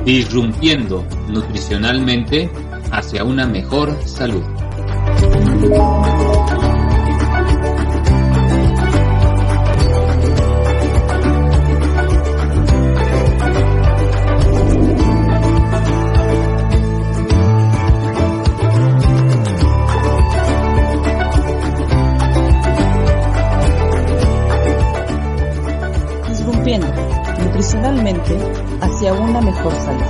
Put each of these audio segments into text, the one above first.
Disrumpiendo nutricionalmente hacia una mejor salud. Disrumpiendo nutricionalmente hacia una mejor salud.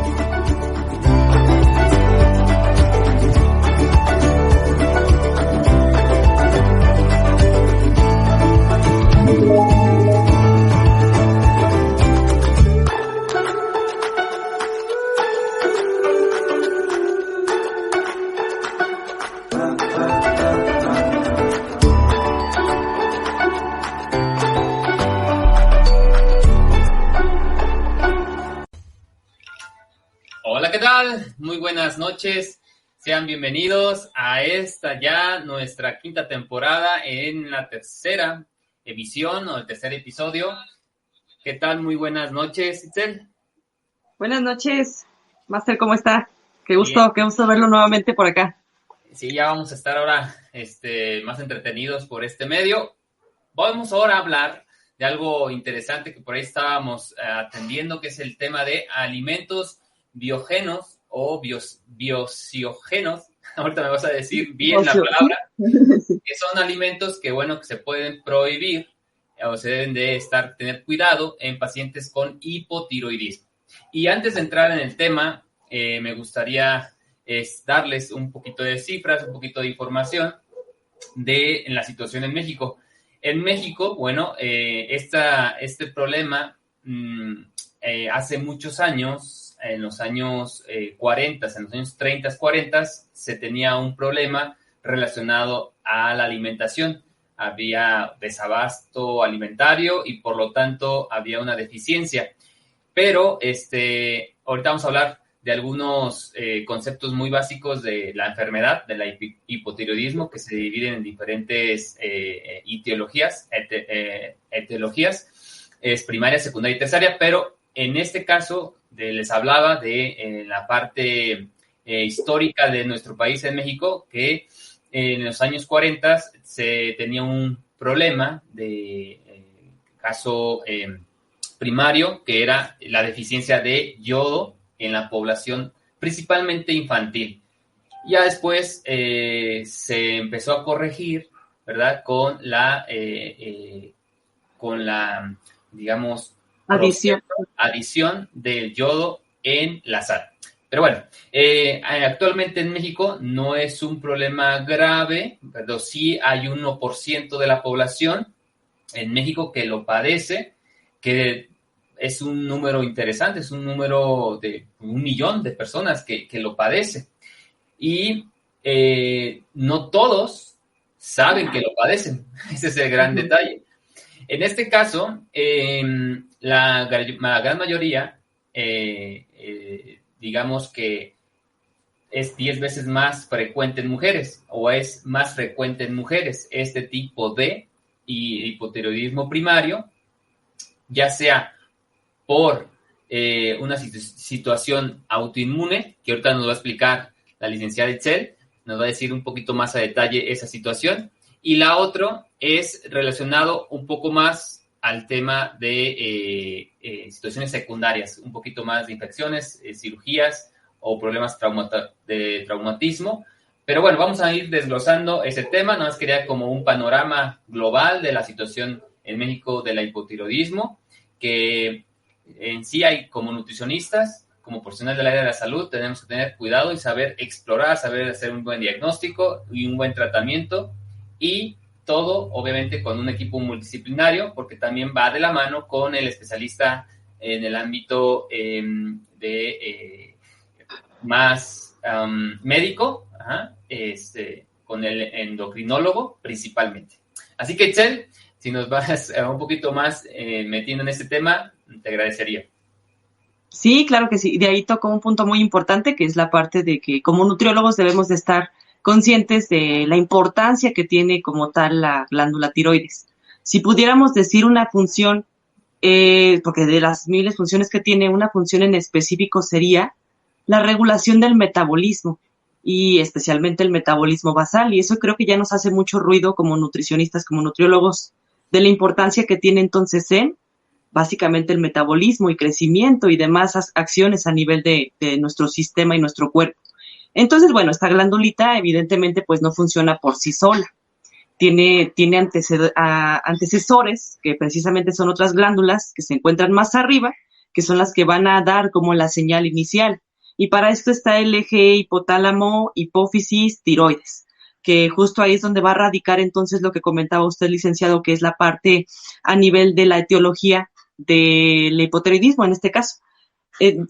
Hola, ¿qué tal? Muy buenas noches. Sean bienvenidos a esta ya nuestra quinta temporada en la tercera emisión o el tercer episodio. ¿Qué tal? Muy buenas noches, Itzel. Buenas noches, Master, ¿cómo está? Qué gusto verlo nuevamente por acá. Sí, ya vamos a estar ahora más entretenidos por este medio. Vamos ahora a hablar de algo interesante que por ahí estábamos atendiendo, que es el tema de alimentos biogénos o biociógenos. Ahorita me vas a decir bien la palabra. Que son alimentos que se pueden prohibir o se deben de tener cuidado en pacientes con hipotiroidismo. Y antes de entrar en el tema, me gustaría darles un poquito de cifras, un poquito de información en la situación en México. En México, este problema hace muchos años, en los años 40, en los años 30, 40, se tenía un problema relacionado a la alimentación. Había desabasto alimentario y por lo tanto había una deficiencia. Pero ahorita vamos a hablar de algunos conceptos muy básicos de la enfermedad, de la hipotiroidismo, que se dividen en diferentes etiologías, es primaria, secundaria y terciaria, pero en este caso les hablaba de la parte histórica de nuestro país en México, que en los años 40 se tenía un problema de caso primario, que era la deficiencia de yodo en la población, principalmente infantil. Ya después se empezó a corregir, ¿verdad? Con la digamos, adición del yodo en la sal. Pero actualmente en México no es un problema grave, pero sí hay 1% de la población en México que lo padece, que es un número interesante, es un número de 1 millón de personas que lo padece. Y no todos saben que lo padecen. Ese es el gran detalle. En este caso, la gran mayoría, digamos que es 10 veces más frecuente en mujeres, o es más frecuente en mujeres este tipo de hipotiroidismo primario, ya sea por una situación autoinmune, que ahorita nos va a explicar la licenciada Itzel, nos va a decir un poquito más a detalle esa situación, y la otra es relacionado un poco más al tema de situaciones secundarias, un poquito más de infecciones, cirugías o problemas de traumatismo. Pero vamos a ir desglosando ese tema. Nada más quería como un panorama global de la situación en México de la hipotiroidismo, que en sí hay como nutricionistas, como profesionales del área de la salud, tenemos que tener cuidado y saber explorar, saber hacer un buen diagnóstico y un buen tratamiento, y todo obviamente con un equipo multidisciplinario, porque también va de la mano con el especialista en el ámbito más médico, con el endocrinólogo principalmente. Así que, Itzel, si nos vas un poquito más metiendo en este tema, te agradecería. Sí, claro que sí. De ahí tocó un punto muy importante, que es la parte de que como nutriólogos debemos de estar conscientes de la importancia que tiene como tal la glándula tiroides. Si pudiéramos decir una función, porque de las miles funciones que tiene, una función en específico sería la regulación del metabolismo y especialmente el metabolismo basal. Y eso creo que ya nos hace mucho ruido como nutricionistas, como nutriólogos, de la importancia que tiene entonces en básicamente el metabolismo y crecimiento y demás acciones a nivel de nuestro sistema y nuestro cuerpo. Entonces, bueno, esta glandulita evidentemente pues no funciona por sí sola. Tiene antecesores, que precisamente son otras glándulas que se encuentran más arriba, que son las que van a dar como la señal inicial. Y para esto está el eje hipotálamo, hipófisis, tiroides, que justo ahí es donde va a radicar entonces lo que comentaba usted, licenciado, que es la parte a nivel de la etiología del hipotiroidismo en este caso.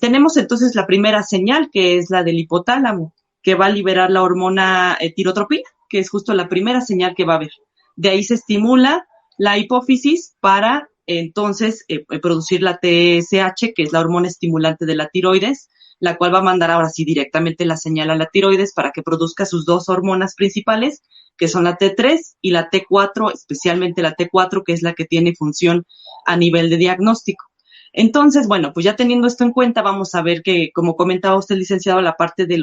Tenemos entonces la primera señal, que es la del hipotálamo, que va a liberar la hormona tirotropina, que es justo la primera señal que va a haber. De ahí se estimula la hipófisis para entonces producir la TSH, que es la hormona estimulante de la tiroides, la cual va a mandar ahora sí directamente la señal a la tiroides para que produzca sus dos hormonas principales, que son la T3 y la T4, especialmente la T4, que es la que tiene función a nivel de diagnóstico. Entonces, bueno, pues ya teniendo esto en cuenta, vamos a ver que, como comentaba usted, licenciado, la parte de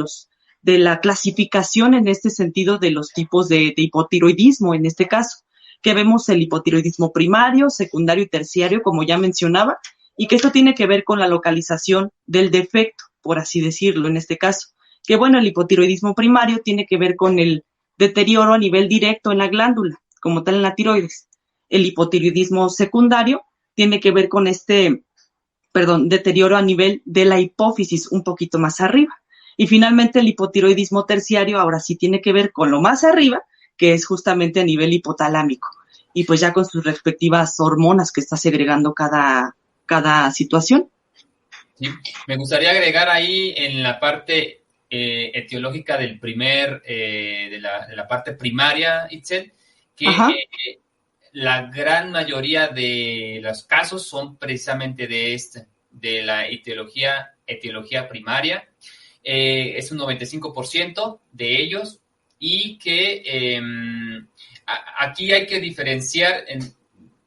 la clasificación en este sentido de los tipos de hipotiroidismo, en este caso, que vemos el hipotiroidismo primario, secundario y terciario, como ya mencionaba, y que esto tiene que ver con la localización del defecto, por así decirlo, en este caso. Que bueno, el hipotiroidismo primario tiene que ver con el deterioro a nivel directo en la glándula, como tal en la tiroides. El hipotiroidismo secundario tiene que ver con deterioro a nivel de la hipófisis un poquito más arriba. Y finalmente el hipotiroidismo terciario ahora sí tiene que ver con lo más arriba, que es justamente a nivel hipotalámico. Y pues ya con sus respectivas hormonas que está segregando cada situación. Sí. Me gustaría agregar ahí en la parte etiológica del de la parte primaria, Itzel, que la gran mayoría de los casos son precisamente de la etiología primaria. Es un 95% de ellos y que aquí hay que diferenciar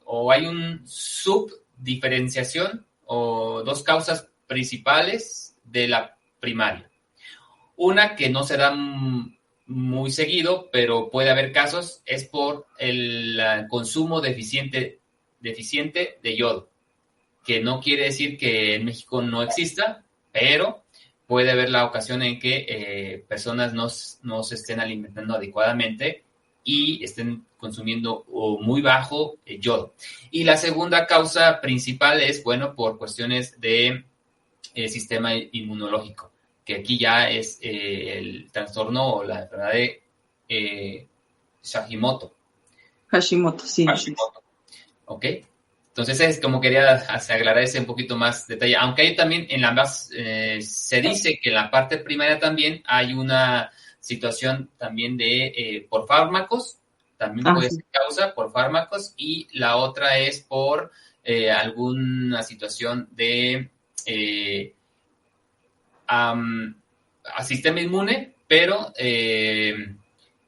o hay un subdiferenciación o dos causas principales de la primaria. Una que no se da muy seguido, pero puede haber casos, es por el consumo deficiente de yodo, que no quiere decir que en México no exista, pero puede haber la ocasión en que personas no se estén alimentando adecuadamente y estén consumiendo muy bajo yodo. Y la segunda causa principal es, bueno, por cuestiones de sistema inmunológico, que aquí ya es el trastorno o la enfermedad de Hashimoto. Hashimoto, sí. Hashimoto. ¿Ok? Entonces es como quería aclarar ese un poquito más detalle, aunque hay también en se dice que en la parte primaria también hay una situación también de por fármacos, también puede ser causa por fármacos, y la otra es por alguna situación de sistema inmune, pero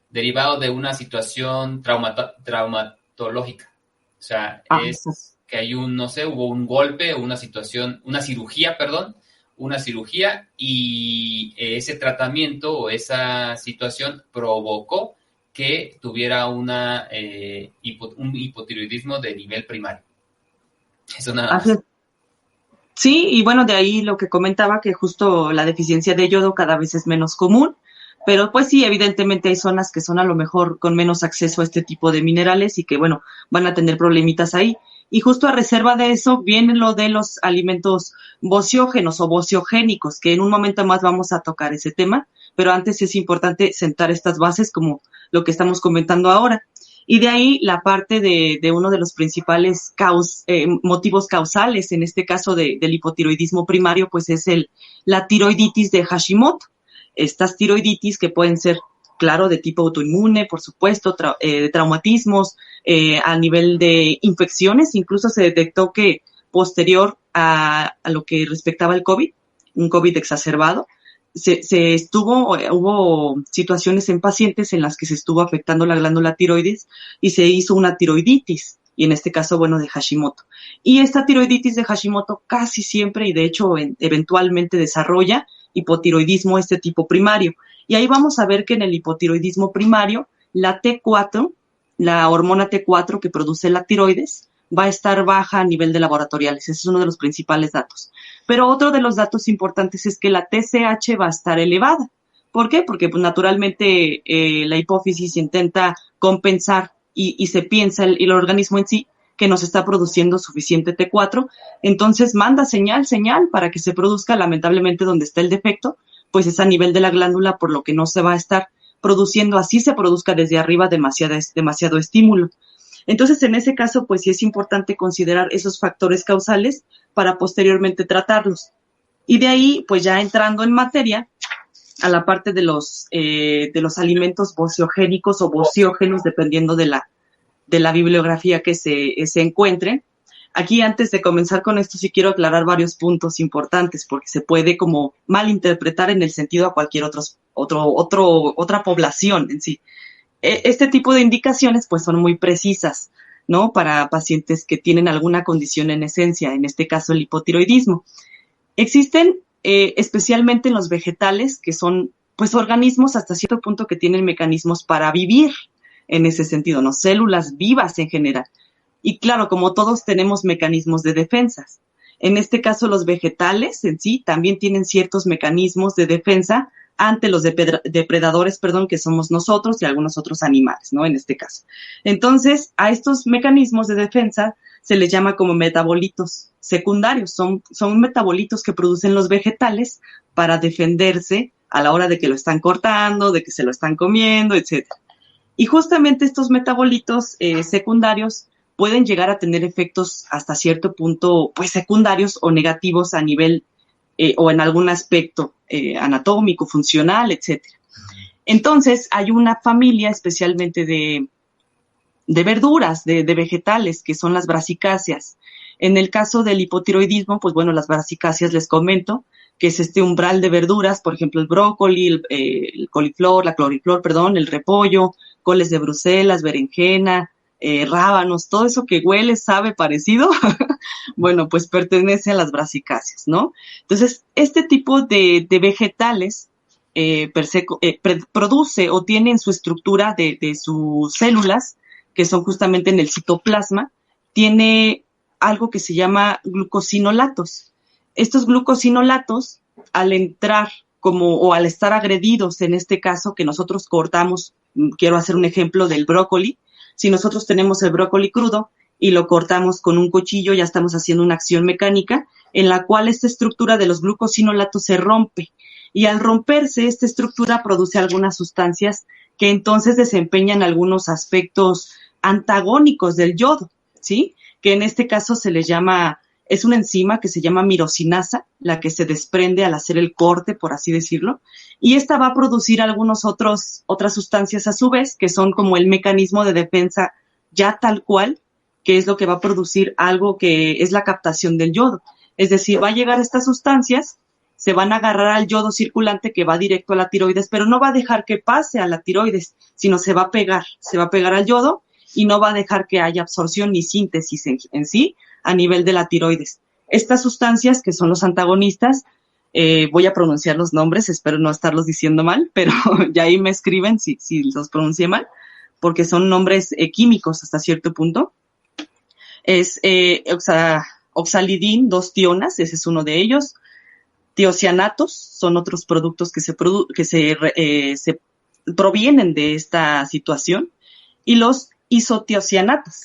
derivado de una situación traumatológica. O sea, es que hay hubo un golpe, una cirugía, y ese tratamiento o esa situación provocó que tuviera un hipotiroidismo de nivel primario. Eso nada más. Sí, y bueno, de ahí lo que comentaba, que justo la deficiencia de yodo cada vez es menos común, pero pues sí, evidentemente hay zonas que son a lo mejor con menos acceso a este tipo de minerales y que, bueno, van a tener problemitas ahí. Y justo a reserva de eso viene lo de los alimentos bociógenos o bociogénicos, que en un momento más vamos a tocar ese tema, pero antes es importante sentar estas bases como lo que estamos comentando ahora. Y de ahí la parte de uno de los principales motivos causales, en este caso del hipotiroidismo primario, pues es la tiroiditis de Hashimoto. Estas tiroiditis que pueden ser, claro, de tipo autoinmune, por supuesto, de traumatismos, a nivel de infecciones. Incluso se detectó que posterior a lo que respectaba al COVID, un COVID exacerbado. Hubo situaciones en pacientes en las que se estuvo afectando la glándula tiroides y se hizo una tiroiditis, y en este caso, bueno, de Hashimoto. Y esta tiroiditis de Hashimoto casi siempre, y de hecho eventualmente desarrolla hipotiroidismo este tipo primario. Y ahí vamos a ver que en el hipotiroidismo primario, la T4, la hormona T4 que produce la tiroides, va a estar baja a nivel de laboratoriales. Ese es uno de los principales datos. Pero otro de los datos importantes es que la TSH va a estar elevada. ¿Por qué? Porque pues, naturalmente la hipófisis intenta compensar y se piensa el organismo en sí que nos está produciendo suficiente T4. Entonces manda señal para que se produzca. Lamentablemente donde está el defecto, pues es a nivel de la glándula, por lo que no se va a estar produciendo, así se produzca desde arriba demasiado estímulo. Entonces, en ese caso, pues sí es importante considerar esos factores causales para posteriormente tratarlos. Y de ahí, pues ya entrando en materia, a la parte de los alimentos bociogénicos o bociógenos, dependiendo de la bibliografía que se encuentre. Aquí, antes de comenzar con esto, sí quiero aclarar varios puntos importantes, porque se puede como malinterpretar en el sentido a cualquier otra población en sí. Este tipo de indicaciones pues son muy precisas, ¿no? Para pacientes que tienen alguna condición en esencia, en este caso el hipotiroidismo. Existen especialmente en los vegetales, que son pues organismos hasta cierto punto que tienen mecanismos para vivir en ese sentido, ¿no? Células vivas en general. Y claro, como todos tenemos mecanismos de defensas. En este caso los vegetales en sí también tienen ciertos mecanismos de defensa ante los depredadores, que somos nosotros y algunos otros animales, ¿no? En este caso. Entonces, a estos mecanismos de defensa se les llama como metabolitos secundarios. Son metabolitos que producen los vegetales para defenderse a la hora de que lo están cortando, de que se lo están comiendo, etc. Y justamente estos metabolitos secundarios pueden llegar a tener efectos hasta cierto punto, pues secundarios o negativos a nivel o en algún aspecto anatómico, funcional, etcétera. Entonces, hay una familia especialmente de verduras, de vegetales, que son las brasicáceas. En el caso del hipotiroidismo, pues bueno, las brasicáceas les comento que es este umbral de verduras, por ejemplo, el brócoli, el coliflor, el repollo, coles de Bruselas, berenjena, rábanos, todo eso que huele, sabe parecido, bueno, pues pertenece a las brasicáceas, ¿no? Entonces, este tipo de vegetales produce o tiene en su estructura de sus células, que son justamente en el citoplasma, tiene algo que se llama glucosinolatos. Estos glucosinolatos, al entrar o al estar agredidos, en este caso que nosotros cortamos, quiero hacer un ejemplo del brócoli. Si nosotros tenemos el brócoli crudo y lo cortamos con un cuchillo, ya estamos haciendo una acción mecánica en la cual esta estructura de los glucosinolatos se rompe. Y al romperse, esta estructura produce algunas sustancias que entonces desempeñan algunos aspectos antagónicos del yodo, ¿sí? Que en este caso se les llama, es una enzima que se llama mirosinasa, la que se desprende al hacer el corte, por así decirlo, y esta va a producir otras sustancias a su vez, que son como el mecanismo de defensa ya tal cual, que es lo que va a producir algo que es la captación del yodo. Es decir, va a llegar estas sustancias, se van a agarrar al yodo circulante que va directo a la tiroides, pero no va a dejar que pase a la tiroides, sino se va a pegar al yodo y no va a dejar que haya absorción ni síntesis en sí a nivel de la tiroides. Estas sustancias, que son los antagonistas, voy a pronunciar los nombres, espero no estarlos diciendo mal, pero ya ahí me escriben si los pronuncié mal, porque son nombres químicos hasta cierto punto. Es oxalidin 2-tionas, ese es uno de ellos. Tiocianatos son otros productos que se provienen de esta situación. Y los isotiocianatos,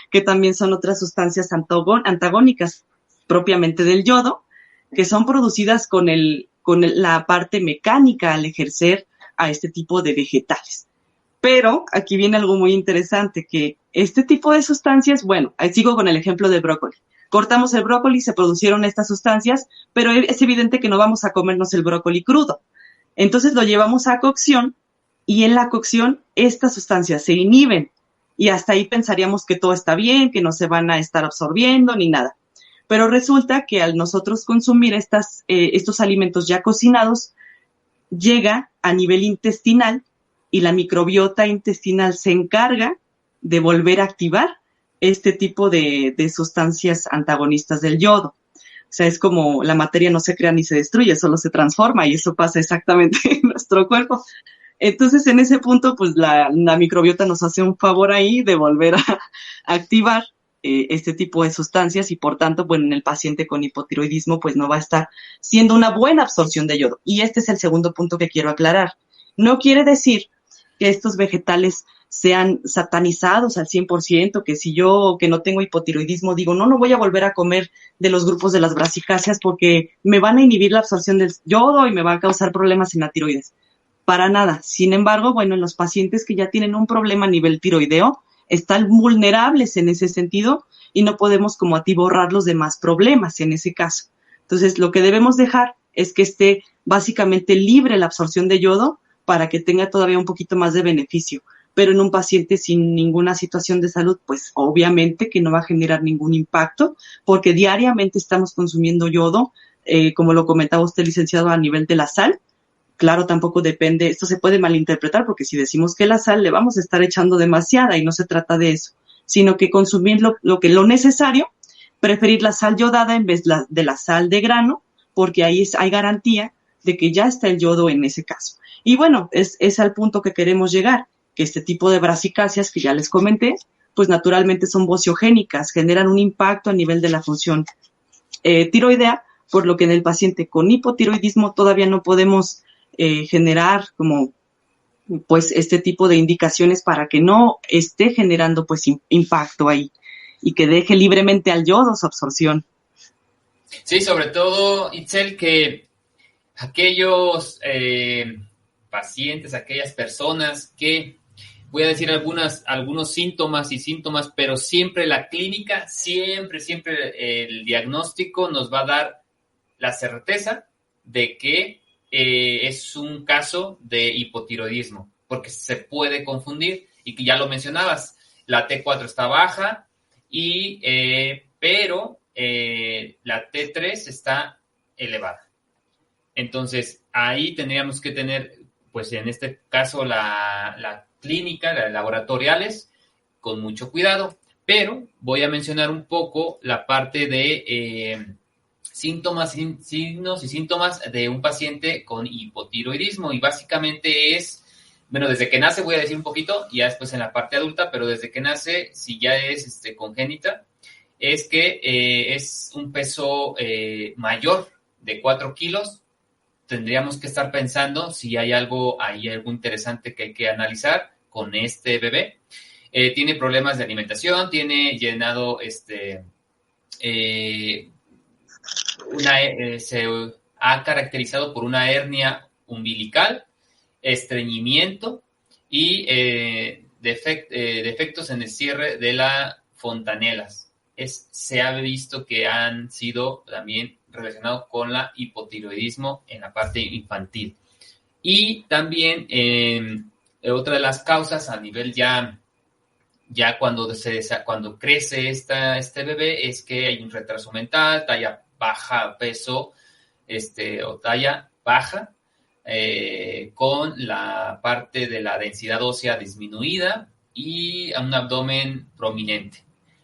que también son otras sustancias antagónicas propiamente del yodo, que son producidas con la parte mecánica al ejercer a este tipo de vegetales. Pero aquí viene algo muy interesante, que este tipo de sustancias, bueno, ahí sigo con el ejemplo del brócoli. Cortamos el brócoli, se produjeron estas sustancias, pero es evidente que no vamos a comernos el brócoli crudo. Entonces lo llevamos a cocción y en la cocción estas sustancias se inhiben y hasta ahí pensaríamos que todo está bien, que no se van a estar absorbiendo ni nada. Pero resulta que al nosotros consumir estos alimentos ya cocinados, llega a nivel intestinal y la microbiota intestinal se encarga de volver a activar este tipo de sustancias antagonistas del yodo. O sea, es como la materia no se crea ni se destruye, solo se transforma, y eso pasa exactamente en nuestro cuerpo. Entonces, en ese punto, pues la microbiota nos hace un favor ahí de volver a activar este tipo de sustancias, y por tanto, bueno, en el paciente con hipotiroidismo, pues no va a estar siendo una buena absorción de yodo. Y este es el segundo punto que quiero aclarar. No quiere decir que estos vegetales sean satanizados al 100%, que si yo, que no tengo hipotiroidismo, digo, no voy a volver a comer de los grupos de las brasicáceas porque me van a inhibir la absorción del yodo y me va a causar problemas en la tiroides. Para nada. Sin embargo, bueno, en los pacientes que ya tienen un problema a nivel tiroideo, están vulnerables en ese sentido y no podemos como atiborrar los demás problemas en ese caso. Entonces, lo que debemos dejar es que esté básicamente libre la absorción de yodo para que tenga todavía un poquito más de beneficio. Pero en un paciente sin ninguna situación de salud, pues obviamente que no va a generar ningún impacto, porque diariamente estamos consumiendo yodo, como lo comentaba usted, licenciado, a nivel de la sal. Claro, tampoco depende, esto se puede malinterpretar, porque si decimos que la sal le vamos a estar echando demasiada, y no se trata de eso, sino que consumir lo necesario, preferir la sal yodada en vez de la sal de grano, porque ahí hay garantía de que ya está el yodo en ese caso. Y bueno, es al punto que queremos llegar, que este tipo de brasicáceas que ya les comenté, pues naturalmente son bociogénicas, generan un impacto a nivel de la función tiroidea, por lo que en el paciente con hipotiroidismo todavía no podemos generar como pues este tipo de indicaciones para que no esté generando pues impacto ahí y que deje libremente al yodo su absorción. Sí, sobre todo, Itzel, que aquellos pacientes, aquellas personas que, voy a decir algunos síntomas, pero siempre la clínica, siempre el diagnóstico nos va a dar la certeza de que es un caso de hipotiroidismo, porque se puede confundir, y que ya lo mencionabas, la T4 está baja, pero la T3 está elevada. Entonces, ahí tendríamos que tener, pues en este caso, la clínica, las laboratoriales, con mucho cuidado, pero voy a mencionar un poco la parte de síntomas, signos y síntomas de un paciente con hipotiroidismo, y básicamente es, bueno, desde que nace voy a decir un poquito, y ya después en la parte adulta, pero desde que nace, si ya es congénita, es que es un peso mayor de 4 kilos, tendríamos que estar pensando si hay algo interesante que hay que analizar con este bebé. Tiene problemas de alimentación, tiene llenado se ha caracterizado por una hernia umbilical, estreñimiento y defectos en el cierre de las fontanelas. Se ha visto que han sido también relacionados con la hipotiroidismo en la parte infantil. Y también otra de las causas a nivel ya cuando crece este bebé es que hay un retraso mental, talla baja, peso o talla baja, con la parte de la densidad ósea disminuida y un abdomen prominente.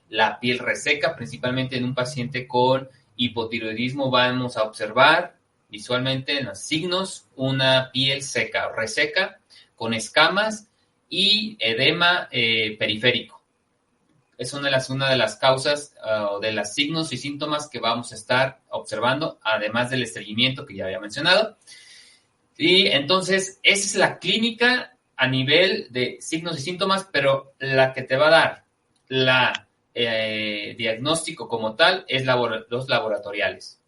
La piel reseca, principalmente en un paciente con hipotiroidismo, vamos a observar visualmente en los signos una piel seca, reseca, con escamas y edema periférico. Es una de las causas de los signos y síntomas que vamos a estar observando, además del estreñimiento que ya había mencionado. Y entonces, esa es la clínica a nivel de signos y síntomas, pero la que te va a dar la diagnóstico como tal es los laboratoriales.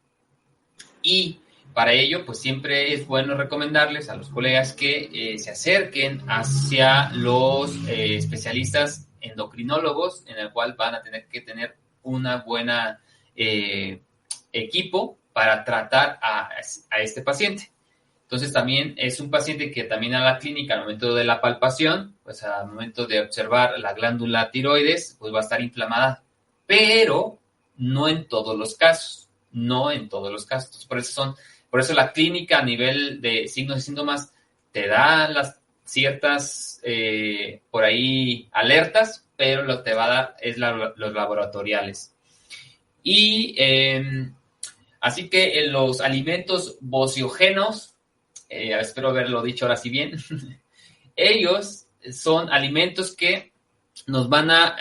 Y para ello, pues siempre es bueno recomendarles a los colegas que se acerquen hacia los especialistas endocrinólogos, en el cual van a tener que tener una buena equipo para tratar a este paciente. Entonces también es un paciente que también a la clínica al momento de la palpación, pues al momento de observar la glándula tiroides, pues va a estar inflamada. Pero no en todos los casos, no en todos los casos. Por eso la clínica a nivel de signos y síntomas te da las ciertas, por ahí, alertas, pero lo que te va a dar es los laboratoriales. Y así que en los alimentos bociogénicos, espero haberlo dicho ahora sí bien, ellos son alimentos que nos van a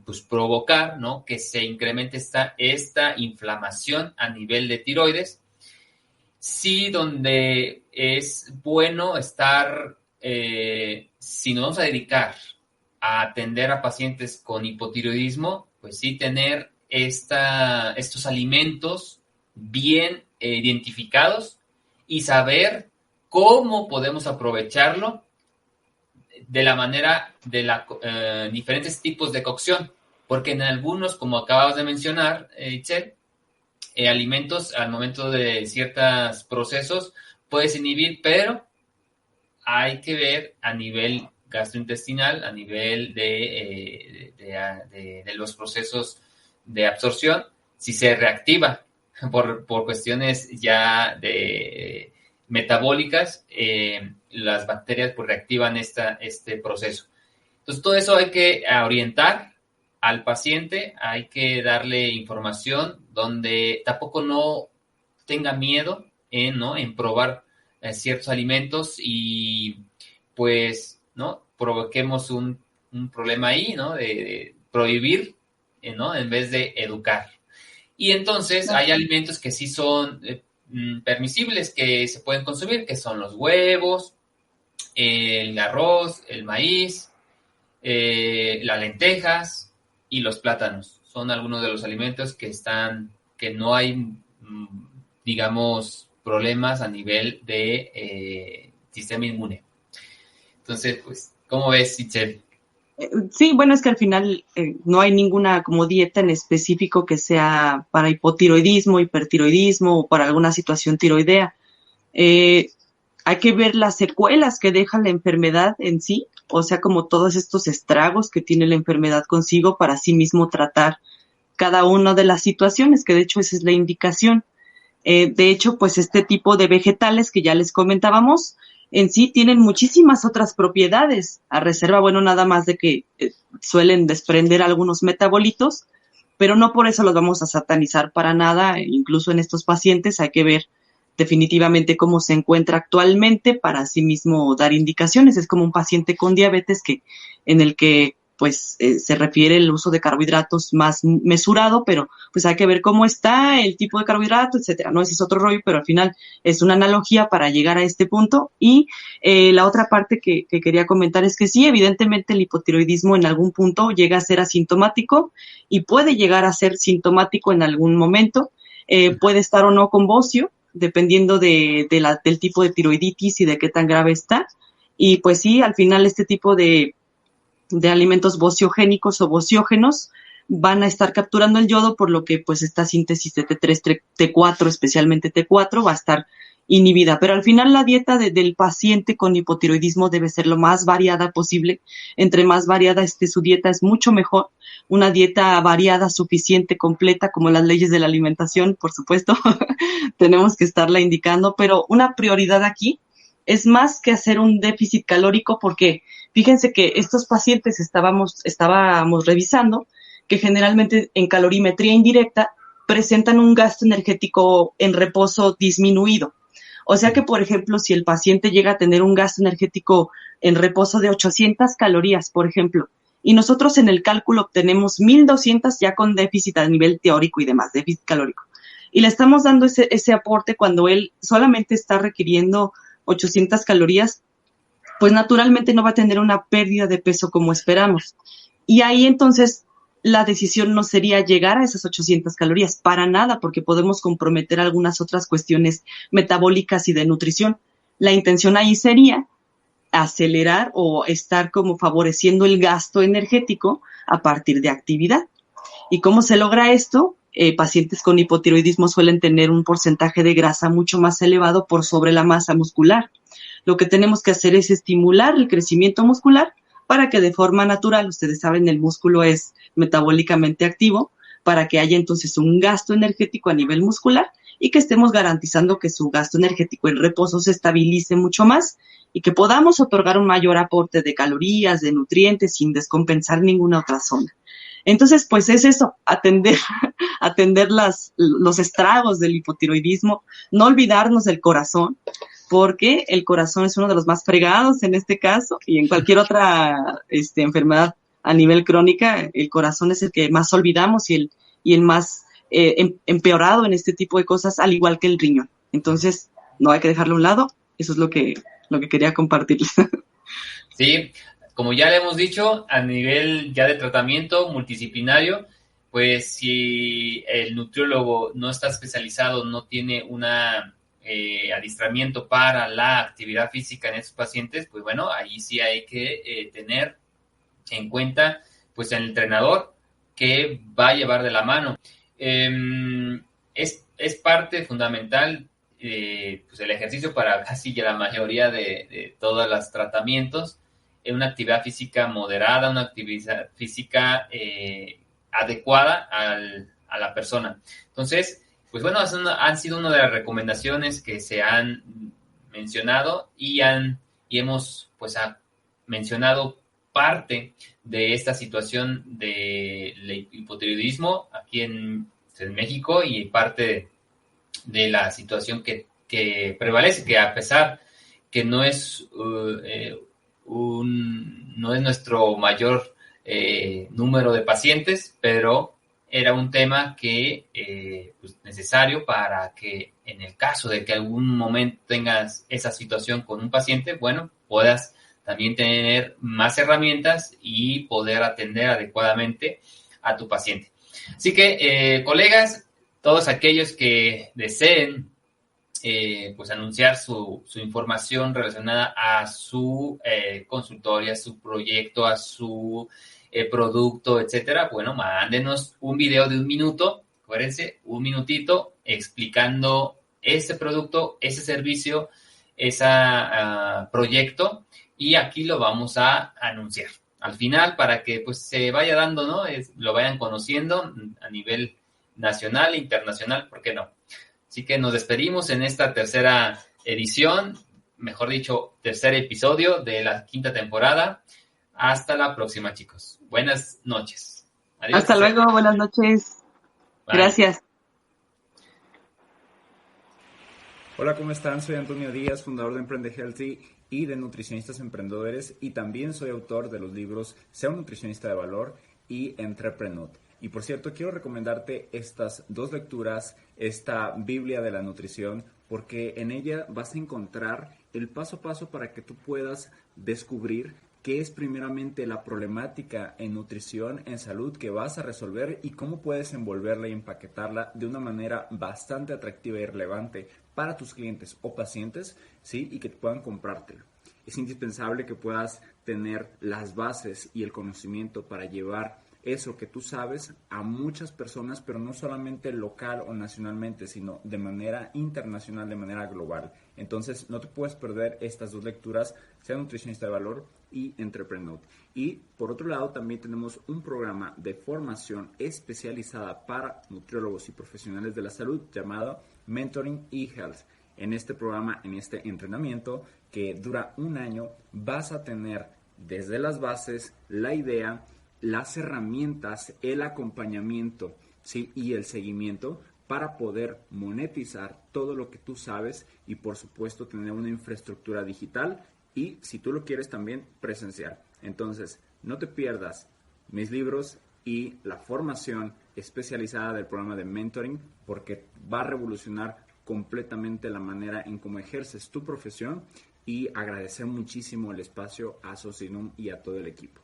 pues provocar, ¿no?, que se incremente esta inflamación a nivel de tiroides. Sí, donde es bueno estar, si nos vamos a dedicar a atender a pacientes con hipotiroidismo, pues sí tener estos alimentos bien identificados y saber cómo podemos aprovecharlo de la manera de diferentes tipos de cocción, porque en algunos, como acabas de mencionar, Itzel, alimentos al momento de ciertos procesos puedes inhibir, pero hay que ver a nivel gastrointestinal, a nivel de los procesos de absorción, si se reactiva por cuestiones ya de metabólicas, las bacterias pues reactivan este proceso. Entonces, todo eso hay que orientar al paciente, hay que darle información donde tampoco no tenga miedo en probar ciertos alimentos y pues, ¿no?, provoquemos un problema ahí, ¿no?, de prohibir, ¿no?, en vez de educar. Y entonces hay alimentos que sí son permisibles, que se pueden consumir, que son los huevos, el arroz, el maíz, las lentejas y los plátanos. Son algunos de los alimentos que no hay, digamos, problemas a nivel de sistema inmune. Entonces, pues, ¿cómo ves, Itzel? Sí, bueno, es que al final no hay ninguna como dieta en específico que sea para hipotiroidismo, hipertiroidismo o para alguna situación tiroidea. Hay que ver las secuelas que deja la enfermedad en sí, o sea, como todos estos estragos que tiene la enfermedad consigo para sí mismo tratar cada una de las situaciones, que de hecho esa es la indicación. De hecho, pues este tipo de vegetales que ya les comentábamos, en sí tienen muchísimas otras propiedades, a reserva, bueno, nada más de que suelen desprender algunos metabolitos, pero no por eso los vamos a satanizar para nada, incluso en estos pacientes hay que ver definitivamente cómo se encuentra actualmente para sí mismo dar indicaciones. Es como un paciente con diabetes en el que pues se refiere el uso de carbohidratos más mesurado, pero pues hay que ver cómo está el tipo de carbohidrato, etcétera. No, ese es otro rollo, pero al final es una analogía para llegar a este punto. Y la otra parte que quería comentar es que sí, evidentemente el hipotiroidismo en algún punto llega a ser asintomático y puede llegar a ser sintomático en algún momento. Puede estar o no con bocio, dependiendo del tipo de tiroiditis y de qué tan grave está. Y pues sí, al final este tipo de alimentos bociogénicos o bociógenos van a estar capturando el yodo, por lo que pues esta síntesis de T3, T4, especialmente T4, va a estar inhibida. Pero al final la dieta del paciente con hipotiroidismo debe ser lo más variada posible. Entre más variada esté su dieta es mucho mejor. Una dieta variada, suficiente, completa, como las leyes de la alimentación, por supuesto, tenemos que estarla indicando, pero una prioridad aquí es más que hacer un déficit calórico, porque fíjense que estos pacientes estábamos revisando que generalmente en calorimetría indirecta presentan un gasto energético en reposo disminuido. O sea que, por ejemplo, si el paciente llega a tener un gasto energético en reposo de 800 calorías, por ejemplo, y nosotros en el cálculo obtenemos 1200 ya con déficit a nivel teórico y demás, déficit calórico, y le estamos dando ese aporte cuando él solamente está requiriendo 800 calorías, pues naturalmente no va a tener una pérdida de peso como esperamos. Y ahí entonces la decisión no sería llegar a esas 800 calorías, para nada, porque podemos comprometer algunas otras cuestiones metabólicas y de nutrición. La intención ahí sería acelerar o estar como favoreciendo el gasto energético a partir de actividad. ¿Y cómo se logra esto? Pacientes con hipotiroidismo suelen tener un porcentaje de grasa mucho más elevado por sobre la masa muscular. Lo que tenemos que hacer es estimular el crecimiento muscular para que de forma natural, ustedes saben, el músculo es metabólicamente activo, para que haya entonces un gasto energético a nivel muscular y que estemos garantizando que su gasto energético en reposo se estabilice mucho más y que podamos otorgar un mayor aporte de calorías, de nutrientes, sin descompensar ninguna otra zona. Entonces, pues es eso, atender los estragos del hipotiroidismo, no olvidarnos del corazón, porque el corazón es uno de los más fregados en este caso y en cualquier otra enfermedad a nivel crónica, el corazón es el que más olvidamos y el más empeorado en este tipo de cosas, al igual que el riñón. Entonces, no hay que dejarlo a un lado, eso es lo que quería compartirles. Sí, como ya le hemos dicho, a nivel ya de tratamiento multidisciplinario, pues si el nutriólogo no está especializado, no tiene una adiestramiento para la actividad física en estos pacientes, pues bueno, ahí sí hay que tener en cuenta pues el entrenador que va a llevar de la mano. Es parte fundamental pues el ejercicio para casi la mayoría de todos los tratamientos, una actividad física moderada, una actividad física adecuada a la persona. Entonces, pues bueno, han sido una de las recomendaciones que se han mencionado y hemos pues mencionado parte de esta situación del hipotiroidismo aquí en México y parte de la situación que prevalece, que a pesar que no es no es nuestro mayor número de pacientes, pero era un tema que pues necesario para que en el caso de que algún momento tengas esa situación con un paciente, bueno, puedas también tener más herramientas y poder atender adecuadamente a tu paciente. Así que, colegas, todos aquellos que deseen pues anunciar su información relacionada a su consultorio, a su proyecto, a su producto, etcétera, bueno, mándenos un video de 1 minuto, acuérdense, 1 minutito explicando ese producto, ese servicio, ese proyecto, y aquí lo vamos a anunciar al final para que pues se vaya dando, ¿no? Lo vayan conociendo a nivel nacional e internacional, ¿por qué no? Así que nos despedimos en esta tercera edición, mejor dicho, tercer episodio de la 5ª temporada. Hasta la próxima, chicos. Buenas noches. Adiós. Hasta luego, buenas noches. Bye. Gracias. Hola, ¿cómo están? Soy Antonio Díaz, fundador de Emprende Healthy y de Nutricionistas Emprendedores, y también soy autor de los libros Sea un nutricionista de valor y Entrepreneur. Y por cierto, quiero recomendarte estas 2 lecturas, esta Biblia de la nutrición, porque en ella vas a encontrar el paso a paso para que tú puedas descubrir qué es primeramente la problemática en nutrición, en salud que vas a resolver y cómo puedes envolverla y empaquetarla de una manera bastante atractiva y relevante para tus clientes o pacientes, ¿sí? Y que puedan comprártelo. Es indispensable que puedas tener las bases y el conocimiento para llevar eso que tú sabes a muchas personas, pero no solamente local o nacionalmente, sino de manera internacional, de manera global. Entonces, no te puedes perder estas 2 lecturas, Sea nutricionista de valor y Entrepreneur. Y por otro lado, también tenemos un programa de formación especializada para nutriólogos y profesionales de la salud llamado Mentoring eHealth. En este programa, en este entrenamiento que dura 1 año, vas a tener desde las bases, la idea, las herramientas, el acompañamiento, ¿sí? Y el seguimiento para poder monetizar todo lo que tú sabes y por supuesto tener una infraestructura digital y si tú lo quieres también presencial. Entonces no te pierdas mis libros y la formación especializada del programa de mentoring, porque va a revolucionar completamente la manera en cómo ejerces tu profesión, y agradecer muchísimo el espacio a Socinum y a todo el equipo.